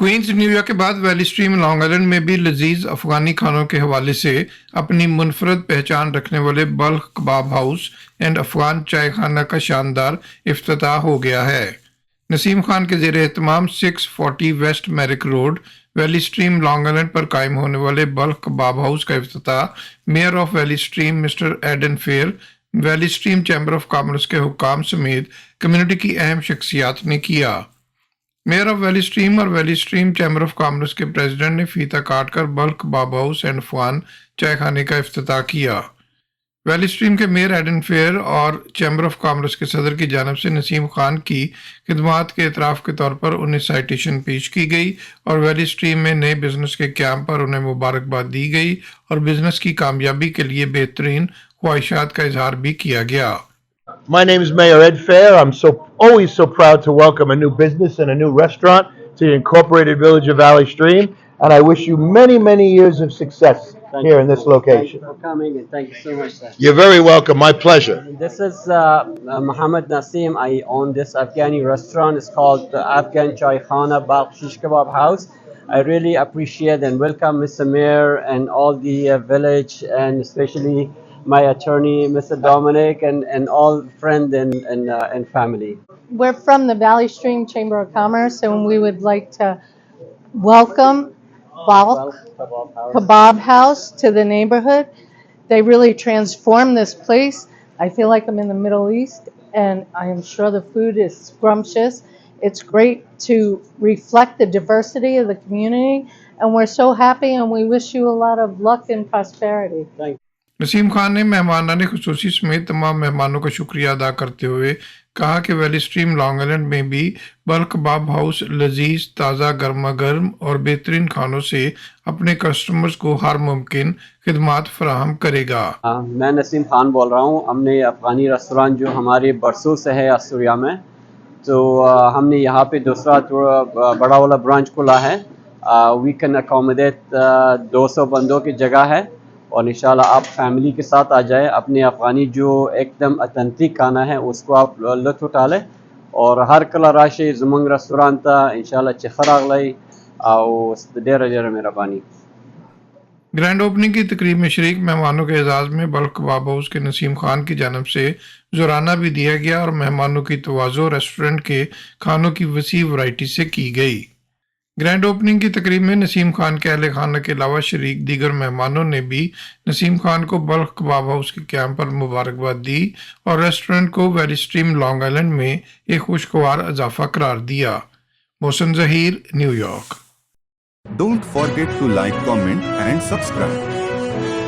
Queen's New York के बाद valley Stream Long island में भी लजीज अफगानी खानों के हवाले से अपनी मुनफरद पहचान रखने वाले Balkh Kabab House and Afghan चाय खाना का शानदार इफ्तिताह हो गया है। नसीम खान के जेर एहतमाम 640 West Merrick Road Valley Stream Long Island पर कायम होने वाले बल्ख कबाब हाउस का इफ्तिताह mayor of Valley Stream mister Ed Fare, Valley Stream Chamber of Commerce के हुक्काम समेत कम्युनिटी की अहम शख्सियात ने किया। मेयर ऑफ वैली स्ट्रीम और Valley Stream Chamber of Commerce के प्रेसिडेंट ने फीता काटकर Balkh Kabab House and Afghan Chai खाने का इफ्तिताह किया। वैली स्ट्रीम के मेयर एडन फेयर और चैम्बर ऑफ कॉमर्स के सदर की जानब से नसीम खान की खिदमात के एतराफ़ के तौर पर उन्हें साइटेशन पेश की गई और वैली स्ट्रीम में नए बिजनेस के क्याम पर उन्हें मुबारकबाद दी गई और बिजनेस की कामयाबी के लिए बेहतरीन ख्वाहिशात का इजहार भी किया गया। My name is Mayor Ed Fair. I'm always so proud to welcome a new business and a new restaurant to the Incorporated Village of Valley Stream, and I wish you many, many years of success here in this location. Thank you for coming, and thank you so much, sir. You're very welcome. My pleasure. This is Mohammed Naseem. I own this Afghani restaurant. It's called the Afghan Chai Khana Balkh Shish Kebab House. I really appreciate and welcome Mr. Mayor and all the village, and especially my attorney, Mr. Dominic, and all friends and family. We're from the Valley Stream Chamber of Commerce, and we would like to welcome Balkh Kebab House to the neighborhood. They really transformed this place. I feel like I'm in the Middle East, and I am sure the food is scrumptious. It's great to reflect the diversity of the community, and we're so happy, and we wish you a lot of luck and prosperity. Thank you. Naseem Khan ने मेहमानाने खुसूसी समेत तमाम मेहमानों का शुक्रिया अदा करते हुए कहा कि वैली स्ट्रीम लॉन्ग आइलैंड में भी बल्क कबाब हाउस लजीज, ताज़ा, गर्मा गर्म और बेहतरीन खानों से अपने कस्टमर्स को हर मुमकिन खिदमात फराहम करेगा। मैं नसीम खान बोल रहा हूँ। हमने अफ़गानी रेस्टोरेंट जो हमारे बरसों से है आसूरिया में, तो हमने यहाँ पे दूसरा बड़ा वाला ब्रांच खुला है। वी कैन अकोमोडेट 200 बंदों की जगह है, और इंशाल्लाह आप फैमिली के साथ आ जाए। अपने अफ़गानी जो एकदम ऑथेंटिक खाना है उसको आप लुत्फ़ उठा लें, और हर कला राशि ज़ुमंग रेस्टोरेंट इंशाल्लाह चिखराग लाई और डेरा डेरा मेहरबानी। ग्रैंड ओपनिंग की तकरीब में शरीक मेहमानों के एजाज़ में बल्क कबाब हाउस के नसीम खान की जानब से ज़ोराना भी दिया गया और मेहमानों की तवाज़ो रेस्टोरेंट के खानों की वसी वैरायटी से की गई। ग्रैंड ओपनिंग की तकरीब में नसीम खान के अहले खाना के अलावा शरीक दीगर मेहमानों ने भी नसीम खान को बल्क कबाब हाउस के क्याम पर मुबारकबाद दी और रेस्टोरेंट को वैली स्ट्रीम लॉन्ग आइलैंड में एक खुशगवार इजाफा करार दिया। Mohsin Zaheer, New York. Don't forget to like, comment and subscribe.